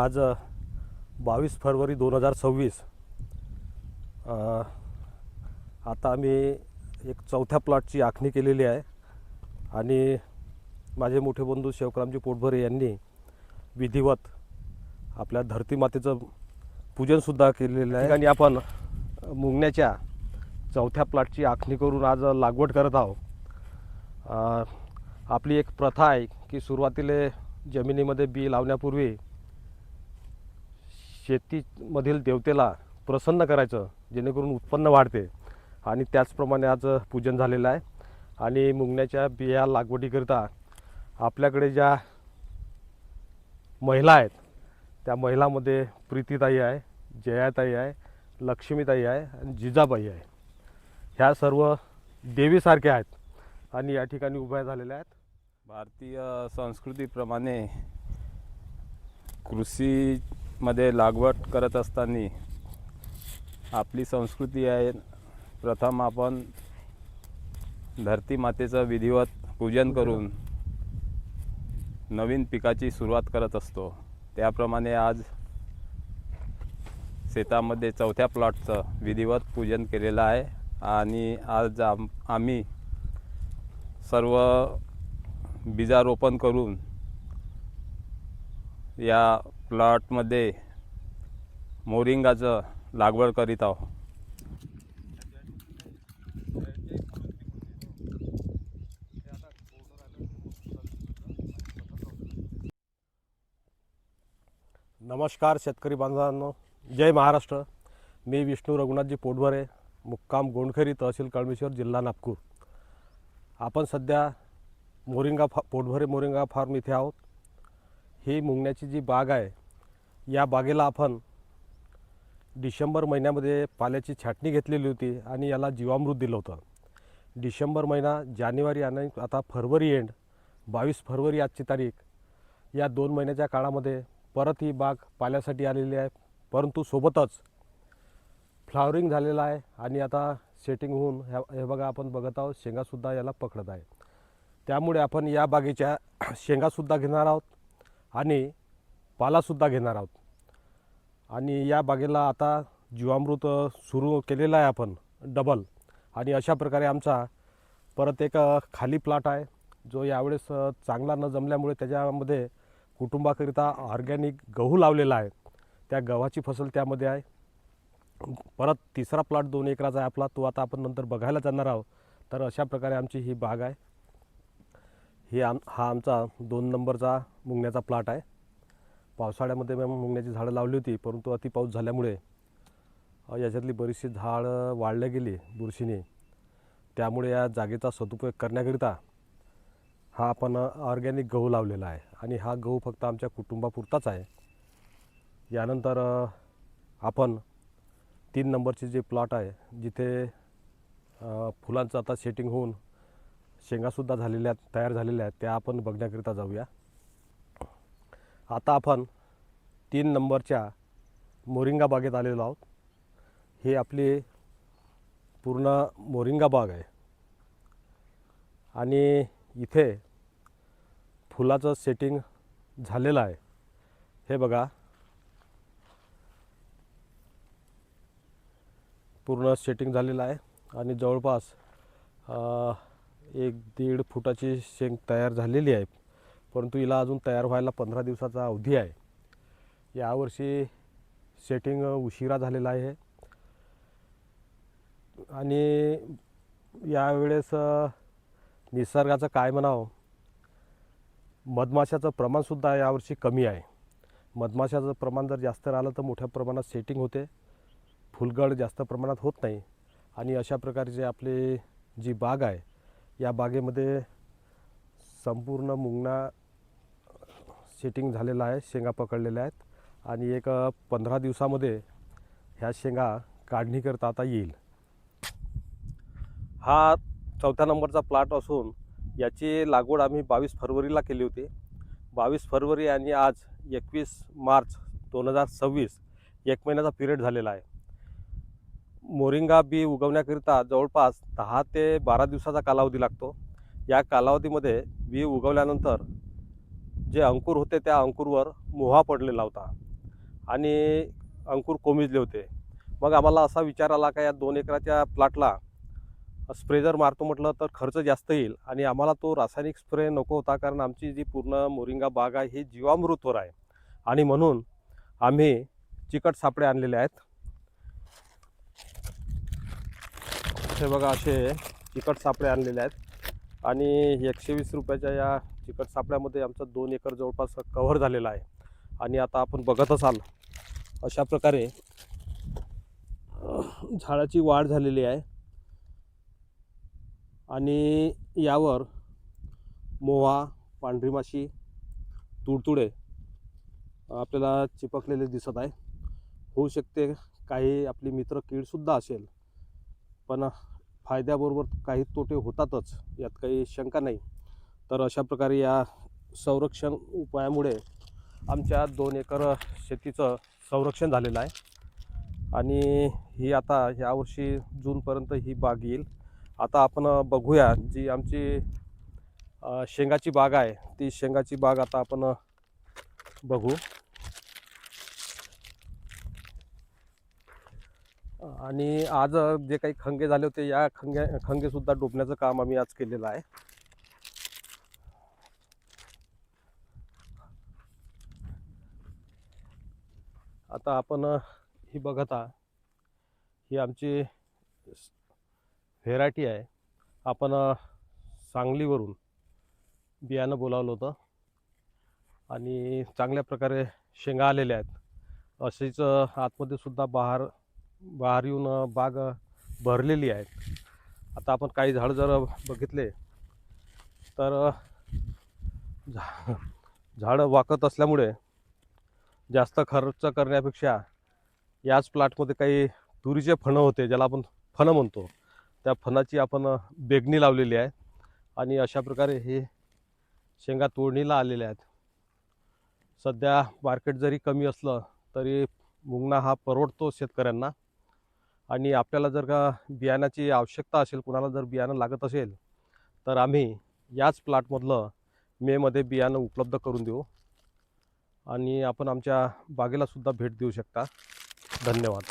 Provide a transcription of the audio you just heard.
आज 22 फरवरी 2026. आता आम्ही एक चौथ्या प्लॉटची आखणी केलेली आहे आणि माझे मोठे बंधू शिवरामजी पोटभरे यांनी विधिवत आपल्या धरती मातेचं पूजनसुद्धा केलेलं आहे. आणि आपण मुंगण्याच्या चौथ्या प्लॉटची आखणी करून आज लागवड करत आहोत. आपली एक प्रथा आहे की सुरुवातीला जमिनीमध्ये बी लावण्यापूर्वी शेतीमधील देवतेला प्रसन्न करायचं, जेणेकरून उत्पन्न वाढते. आणि त्याचप्रमाणे आज पूजन झालेलं आहे. आणि मुंगण्याच्या बिया लागवडीकरिता आपल्याकडे ज्या महिला आहेत त्या महिलांमध्ये प्रीतीताई आहे, जयाताई आहे, लक्ष्मीताई आहे आणि जिजाबाई आहे. ह्या सर्व देवीसारख्या आहेत आणि या ठिकाणी उभ्या झालेल्या आहेत. भारतीय संस्कृतीप्रमाणे कृषीमध्ये लागवड करत असताना आपली संस्कृती आहे, प्रथम आपण धरती मातेचं विधिवत पूजन करून नवीन पिकाची सुरुवात करत असतो. त्याप्रमाणे आज शेतामध्ये चौथ्या प्लॉटचं विधिवत पूजन केलेलं आहे. आणि आज आम्ही सर्व बीजारोपण करून या प्लॉटमध्ये मोरिंगाचं लागवड करीत आहोत. नमस्कार शेतकरी बांधवांनो, जय महाराष्ट्र. मी विष्णू रघुनाथजी पोटभरे, मुक्काम गोंडखरी, तहसील कळमेश्वर, जिल्हा नागपूर. आपण सध्या पोटभरे मोरिंगा फार्म इथे आहोत. ही मुंगण्याची जी बाग आहे, या बागेला आपण डिसेंबर महिन्यामध्ये पाल्याची छाटणी घेतलेली होती आणि याला जीवामृत दिलं होतं. डिसेंबर महिना, जानेवारी आणि आता फरवरी एंड 22 फरवरी आजची तारीख, या 2 महिन्याच्या काळामध्ये परत ही बाग पाल्यासाठी आलेली आहे. परंतु सोबतच फ्लावरिंग झालेलं आहे आणि आता सेटिंग होऊन हे बघा आपण बघत आहोत, शेंगासुद्धा याला पकडत आहे. त्यामुळे आपण या बागेच्या शेंगासुद्धा घेणार आहोत आणि पालासुद्धा घेणार आहोत. आणि या बागेला आता जीवामृत सुरू केलेलं आहे आपण डबल. आणि अशा प्रकारे आमचा परत एक खाली प्लॉट आहे, जो यावेळेस चांगला न जमल्यामुळे त्याच्यामध्ये कुटुंबाकरिता ऑर्गॅनिक गहू लावलेला आहे. त्या गव्हाची फसल त्यामध्ये आहे. परत तिसरा प्लॉट 2 एकराचा आहे आपला, तो आता आपण नंतर बघायला जाणार आहोत. तर अशा प्रकारे आमची ही बाग आहे. हा आमचा 2 नंबरचा मुंगण्याचा प्लॉट आहे. पावसाळ्यामध्ये मी मुंगण्याची झाडं लावली होती, परंतु अति पाऊस झाल्यामुळे याच्यातली बरीचशी झाडं वाळल्या गेली बुरशीने. त्यामुळे या जागेचा सदुपयोग करण्याकरिता हा आपण ऑर्गॅनिक गहू लावलेला आहे. आणि हा गहू फक्त आमच्या कुटुंबापुरताच आहे. यानंतर आपण 3 नंबरचे जे प्लॉट आहे, जिथे फुलांचं आता सेटिंग होऊन शेंगासुद्धा तयार झालेल्या आहेत, त्या आपण बघण्याकरिता जाऊया. आता आपण 3 नंबरच्या मोरिंगा बागेत आलेलो आहोत. ही आपली पूर्ण मोरिंगा बाग आहे आणि इथे फुलाचं सेटिंग झालेलं आहे. हे बघा, पूर्ण सेटिंग झालेलं आहे आणि जवळपास 1-1.5 फुटाची शेंग तयार झालेली आहे. परंतु हिला अजून तयार व्हायला 15 दिवसाचा अवधी आहे. यावर्षी सेटिंग उशिरा झालेला आहे. आणि यावेळेस निसर्गाचं काय म्हणावं, मधमाशाचं प्रमाणसुद्धा यावर्षी कमी आहे. मधमाशाचं प्रमाण जर जास्त राहिलं तर मोठ्या प्रमाणात सेटिंग होते, फुलगड जास्त प्रमाणात होत नाही. आणि अशा प्रकारची आपली जी बाग आहे, या बागेमध्ये संपूर्ण मुंगणा सेटिंग झालेला आहे, शेंगा पकडलेल्या आहेत. आणि एक 15 दिवसामध्ये ह्या शेंगा काढणी करता आता येईल. हा 4थ्या नंबरचा प्लॉट असून याची लागवड आम्ही 22 फरवरीला केली होती. 22 फरवरी आणि आज 21 मार्च 2026, 1 महिन्याचा पिरियड झालेला आहे. मोरिंगा बी उगवण्याकरिता जवळपास 10 ते 12 दिवसाचा कालावधी लागतो. या कालावधीमध्ये बी उगवल्यानंतर जे अंकुर होते त्या अंकुरवर मोहा पडलेला होता. आणि अंकुर कोमेजले होते. मग आम्हाला असा विचार आला का या 2 एकराच्या प्लॉटला स्प्रे जर मारतो म्हटलं तर खर्च जास्त येईल आणि आम्हाला तो रासायनिक स्प्रे नको होता, कारण आमची जी पूर्ण मोरिंगा बाग आहे ही जीवामृतवर आहे. आणि म्हणून आम्ही चिकट सापळे आणलेले आहेत. हे बघा, असे चिकट सापळे आणलेले आहेत आणि 120 रुपयाच्या या चिकट सापळ्यामध्ये आमचा 2 एकर जवळपास कव्हर झालेला आहे. आणि आता आपण बघत असाल अशा प्रकारे झाडाची वाढ झालेली आहे आणि यावर मोहा, पांढरी माशी, तुडतुडे आपल्याला चिपकलेले दिसत आहे. होऊ शकते काही आपली मित्र कीडसुद्धा असेल, पण फायद्याबरोबर काही तोटे होतातच, यात काही शंका नाही. तर अशा प्रकारे या संरक्षण उपायामुळे आमच्या 2 एकर शेतीचं संरक्षण झालेलं आहे. आणि ही आता यावर्षी जूनपर्यंत ही बाग येईल. आता आपण बघूया जी आमची शेंगाची बाग आहे, ती शेंगाची बाग आता आपण बघू. आणि आज जे काही खंगे झाले होते, या खंगेसुद्धा डोबण्याचं काम आम्ही आज केलेलं आहे. आता आपण ही बघत आहात, ही आमची व्हेरायटी आहे. आपण सांगलीवरून बियाणं बोलावलं होतं आणि चांगल्या प्रकारे शेंगा आलेल्या आहेत. अशीच आतमध्ये सुद्धा बहार येऊन बाग भरलेली आहे. आता आपण काही झाडं जर बघितले तर झाडं वाकत असल्यामुळे जास्त खर्च करण्यापेक्षा याच प्लॉटमध्ये काही तुरीचे फणं होते, ज्याला आपण फणं म्हणतो, त्या फणाची आपण बेगणी लावलेली आहे. आणि अशा प्रकारे हे शेंगा तोडणीला आलेल्या आहेत. सध्या मार्केट जरी कमी असलं तरी मुंगणा हा परवडतो शेतकऱ्यांना. आणि आपल्याला जर का बियाण्याची आवश्यकता असेल, कुणाला जर बियाणं लागत असेल तर आम्ही याच प्लॉटमधलं मेमध्ये बियाणं उपलब्ध करून देऊ आणि आपण आमच्या बागेला सुद्धा भेट देऊ शकता. धन्यवाद.